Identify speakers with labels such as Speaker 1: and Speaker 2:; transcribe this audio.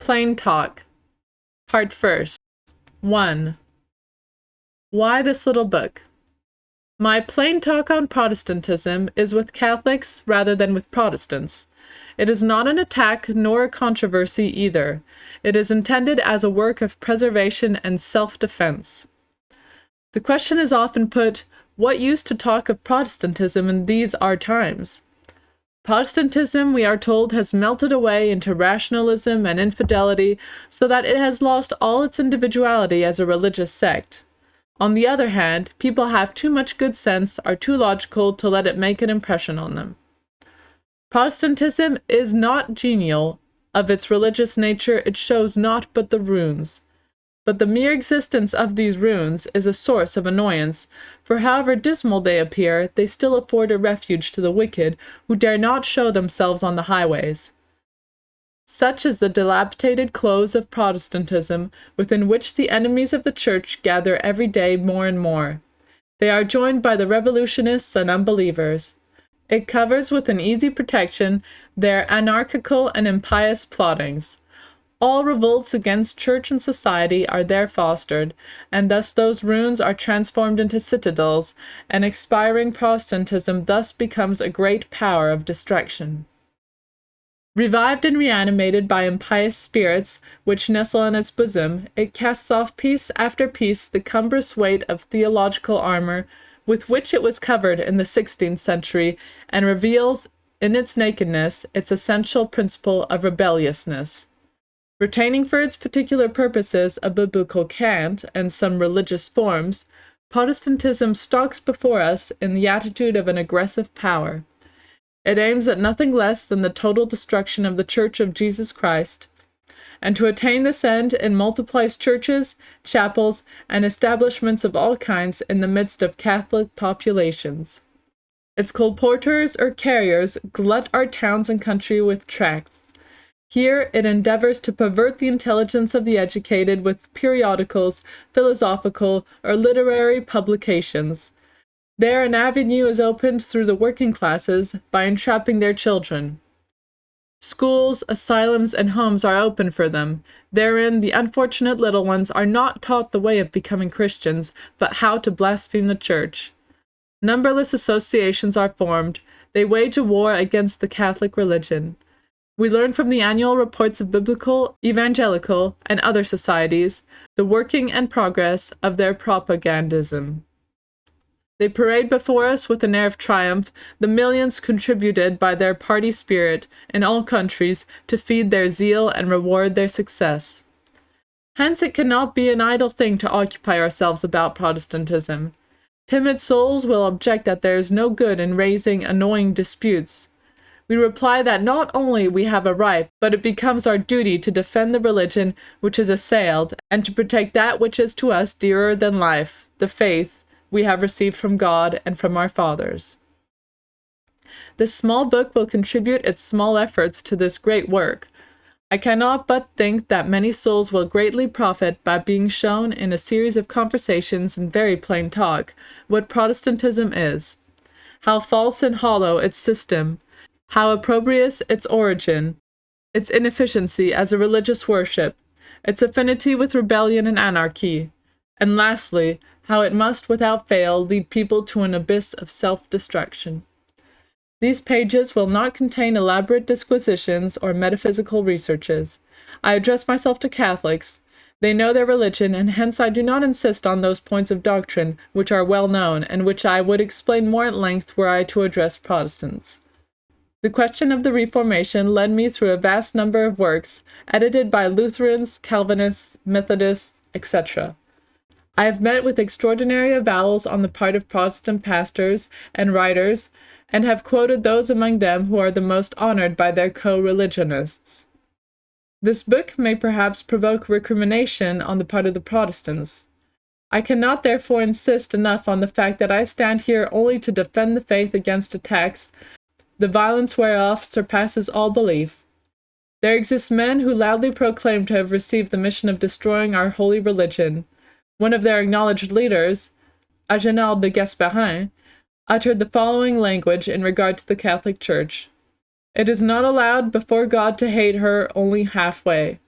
Speaker 1: Plain Talk. Part First. 1. Why this little book? My plain talk on Protestantism is with Catholics rather than with Protestants. It is not an attack nor a controversy either. It is intended as a work of preservation and self-defense. The question is often put, what use to talk of Protestantism in these our times? Protestantism, we are told, has melted away into rationalism and infidelity so that it has lost all its individuality as a religious sect. On the other hand, people have too much good sense, are too logical to let it make an impression on them. Protestantism is not genial. Of its religious nature, it shows naught but the runes. But the mere existence of these runes is a source of annoyance, for however dismal they appear, they still afford a refuge to the wicked who dare not show themselves on the highways. Such is the dilapidated close of Protestantism, within which the enemies of the Church gather every day more and more. They are joined by the revolutionists and unbelievers. It covers with an easy protection their anarchical and impious plottings. All revolts against church and society are there fostered, and thus those ruins are transformed into citadels, and expiring Protestantism thus becomes a great power of destruction. Revived and reanimated by impious spirits which nestle in its bosom, it casts off piece after piece the cumbrous weight of theological armor with which it was covered in the 16th century, and reveals in its nakedness its essential principle of rebelliousness. Retaining for its particular purposes a biblical cant and some religious forms, Protestantism stalks before us in the attitude of an aggressive power. It aims at nothing less than the total destruction of the Church of Jesus Christ, and to attain this end it multiplies churches, chapels, and establishments of all kinds in the midst of Catholic populations. Its colporteurs or carriers glut our towns and country with tracts. Here it endeavors to pervert the intelligence of the educated with periodicals, philosophical, or literary publications. There an avenue is opened through the working classes by entrapping their children. Schools, asylums, and homes are open for them. Therein the unfortunate little ones are not taught the way of becoming Christians, but how to blaspheme the Church. Numberless associations are formed. They wage a war against the Catholic religion. We learn from the annual reports of biblical, evangelical, and other societies the working and progress of their propagandism. They parade before us with an air of triumph the millions contributed by their party spirit in all countries to feed their zeal and reward their success. Hence it cannot be an idle thing to occupy ourselves about Protestantism. Timid souls will object that there is no good in raising annoying disputes. We reply that not only we have a right, but it becomes our duty to defend the religion which is assailed, and to protect that which is to us dearer than life, the faith we have received from God and from our fathers. This small book will contribute its small efforts to this great work. I cannot but think that many souls will greatly profit by being shown in a series of conversations in very plain talk what Protestantism is, how false and hollow its system, how opprobrious its origin, its inefficiency as a religious worship, its affinity with rebellion and anarchy, and lastly, how it must without fail lead people to an abyss of self-destruction. These pages will not contain elaborate disquisitions or metaphysical researches. I address myself to Catholics. They know their religion, and hence I do not insist on those points of doctrine which are well known, and which I would explain more at length were I to address Protestants. The question of the Reformation led me through a vast number of works, edited by Lutherans, Calvinists, Methodists, etc. I have met with extraordinary avowals on the part of Protestant pastors and writers, and have quoted those among them who are the most honored by their co-religionists. This book may perhaps provoke recrimination on the part of the Protestants. I cannot therefore insist enough on the fact that I stand here only to defend the faith against attacks, the violence whereof surpasses all belief. There exist men who loudly proclaim to have received the mission of destroying our holy religion. One of their acknowledged leaders, Agenal de Gasperin, uttered the following language in regard to the Catholic Church. It is not allowed before God to hate her only halfway.